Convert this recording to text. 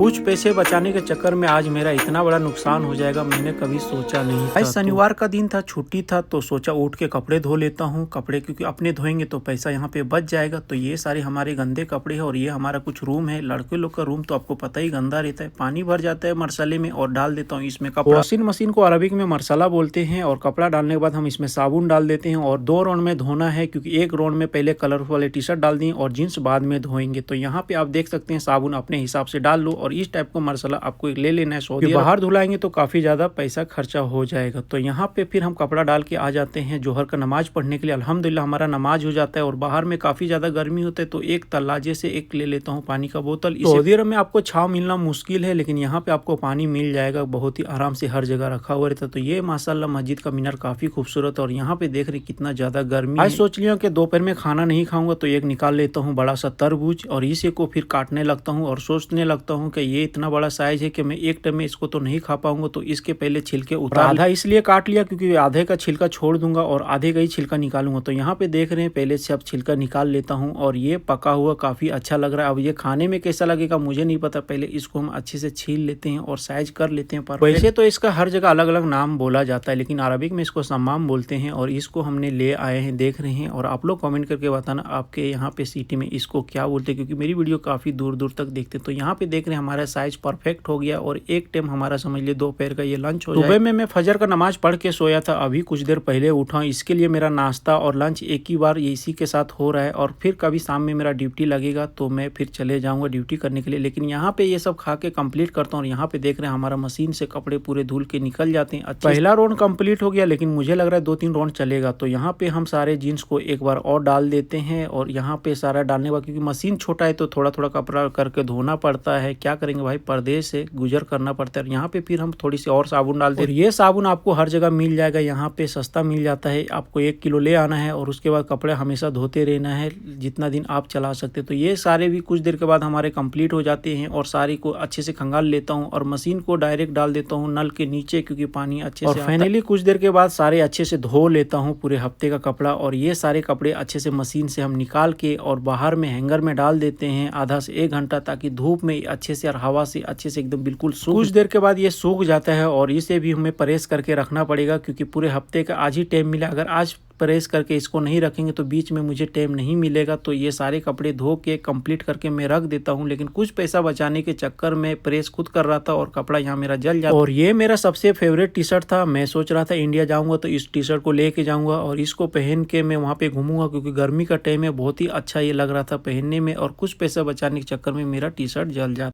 कुछ पैसे बचाने के चक्कर में आज मेरा इतना बड़ा नुकसान हो जाएगा, मैंने कभी सोचा नहीं था। आज शनिवार का दिन था, छुट्टी था, तो सोचा उठ के कपड़े धो लेता हूँ। कपड़े क्योंकि अपने धोएंगे तो पैसा यहाँ पे बच जाएगा। तो ये सारे हमारे गंदे कपड़े हैं और ये हमारा कुछ रूम है। लड़के लोग का रूम तो आपको पता ही गंदा रहता है, पानी भर जाता है मरसले में और डाल देता हूँ इसमें कपड़ा। वॉशिंग मशीन को अरबिक में मरसला बोलते हैं। और कपड़ा डालने के बाद हम इसमें साबुन डाल देते हैं और 2 राउंड में धोना है, क्योंकि एक राउंड में पहले कलरफुल वाले टी शर्ट डाल दी और जींस बाद में धोएंगे। तो यहाँ पे आप देख सकते हैं साबुन अपने हिसाब से डाल लो और इस टाइप का मरसला आपको ले लेना है। सऊदी बाहर धुलाएंगे तो काफी ज्यादा पैसा खर्चा हो जाएगा। तो यहाँ पे फिर हम कपड़ा डाल के आ जाते हैं जोहर का नमाज पढ़ने के लिए। अल्हम्दुलिल्लाह हमारा नमाज हो जाता है और बाहर में काफी ज्यादा गर्मी होता है, तो एक तल्लाजे से एक ले लेता हूँ पानी का बोतल। सऊदी अरब में आपको छाव मिलना मुश्किल है, लेकिन यहाँ पे आपको पानी मिल जाएगा, बहुत ही आराम से हर जगह रखा हुआ रहता है। तो ये माशाल्लाह मस्जिद का मीनार काफी खूबसूरत है और यहाँ पे देख रहे कितना ज्यादा गर्मी। आज सोच लिया कि दोपहर में खाना नहीं खाऊंगा, तो एक निकाल लेता हूँ बड़ा सा तरबूज और इसे को फिर काटने लगता हूँ और सोचने लगता हूँ कि ये इतना बड़ा साइज है कि मैं एक टाइम में इसको तो नहीं खा पाऊंगा, तो इसके पहले छिलके उतार। आधा इसलिए काट लिया क्योंकि आधे का छिलका छोड़ दूंगा और आधे का ही छिलका निकालूंगा। तो यहाँ पे देख रहे हैं पहले से अब छिलका निकाल लेता हूँ और ये पका हुआ काफी अच्छा लग रहा है। अब ये खाने में कैसा लगेगा मुझे नहीं पता, पहले इसको हम अच्छे से छील लेते हैं और साइज कर लेते हैं। पर वैसे तो इसका हर जगह अलग अलग नाम बोला जाता है, लेकिन अरबिक में इसको सम्माम बोलते हैं और इसको हमने ले आए हैं, देख रहे हैं। और आप लोग कमेंट करके बताना आपके यहाँ पे सिटी में इसको क्या बोलते हैं, क्योंकि मेरी वीडियो काफी दूर दूर तक देखते हैं। तो यहाँ पे देख रहे हैं हमारा साइज परफेक्ट हो गया और एक टाइम हमारा समझ लिए दोपहर का ये लंच हो जाए। सुबह में मैं फजर का नमाज पढ़ के सोया था, अभी कुछ देर पहले उठा। इसके लिए मेरा नाश्ता और लंच एक ही बार इसी के साथ हो रहा है और फिर कभी शाम में मेरा ड्यूटी लगेगा तो मैं फिर चले जाऊंगा ड्यूटी करने के लिए। लेकिन यहाँ पे ये सब खा के कंप्लीट करता हूँ और यहाँ पे देख रहे हैं हमारा मशीन से कपड़े पूरे धुल के निकल जाते हैं। पहला राउंड कंप्लीट हो गया, लेकिन मुझे लग रहा है 2-3 राउंड चलेगा। तो यहाँ पे हम सारे जीन्स को एक बार और डाल देते हैं और यहाँ पे सारा डालने के बाद, क्योंकि मशीन छोटा है तो थोड़ा थोड़ा कपड़ा करके धोना पड़ता है, क्या करेंगे भाई, पर्दे से गुजर करना पड़ता है। यहाँ पे फिर हम थोड़ी सी और साबुन डाल देते हैं। ये साबुन आपको हर जगह मिल जाएगा, यहाँ पे सस्ता मिल जाता है। आपको 1 किलो ले आना है और उसके बाद कपड़े हमेशा धोते रहना है जितना दिन आप चला सकते। तो ये सारे भी कुछ देर के बाद हमारे कंप्लीट हो जाते हैं और सारी को अच्छे से खंगाल लेता हूँ और मशीन को डायरेक्ट डाल देता हूँ नल के नीचे, क्योंकि पानी अच्छे से। और फाइनली कुछ देर के बाद सारे अच्छे से धो लेता हूँ पूरे हफ्ते का कपड़ा और ये सारे कपड़े अच्छे से मशीन से हम निकाल के और बाहर में हैंगर में डाल देते हैं आधा से 1 घंटा, ताकि धूप में अच्छे से और हवा से अच्छे से एकदम बिल्कुल सूख। कुछ देर के बाद ये सूख जाता है और इसे भी हमें प्रेस करके रखना पड़ेगा, क्योंकि पूरे हफ्ते का आज ही टाइम मिला। अगर आज प्रेस करके इसको नहीं रखेंगे तो बीच में मुझे टाइम नहीं मिलेगा। तो ये सारे कपड़े धो के कंप्लीट करके मैं रख देता हूँ, लेकिन कुछ पैसा बचाने के चक्कर में प्रेस खुद कर रहा था और कपड़ा यहाँ मेरा जल जाता। और ये मेरा सबसे फेवरेट टी शर्ट था। मैं सोच रहा था इंडिया जाऊंगा तो इस टी शर्ट को लेके जाऊंगा और इसको पहन के मैं वहाँ पे घूमूंगा, क्योंकि गर्मी का टाइम है, बहुत ही अच्छा ये लग रहा था पहनने में। और कुछ पैसा बचाने के चक्कर में मेरा टी शर्ट जल जाता।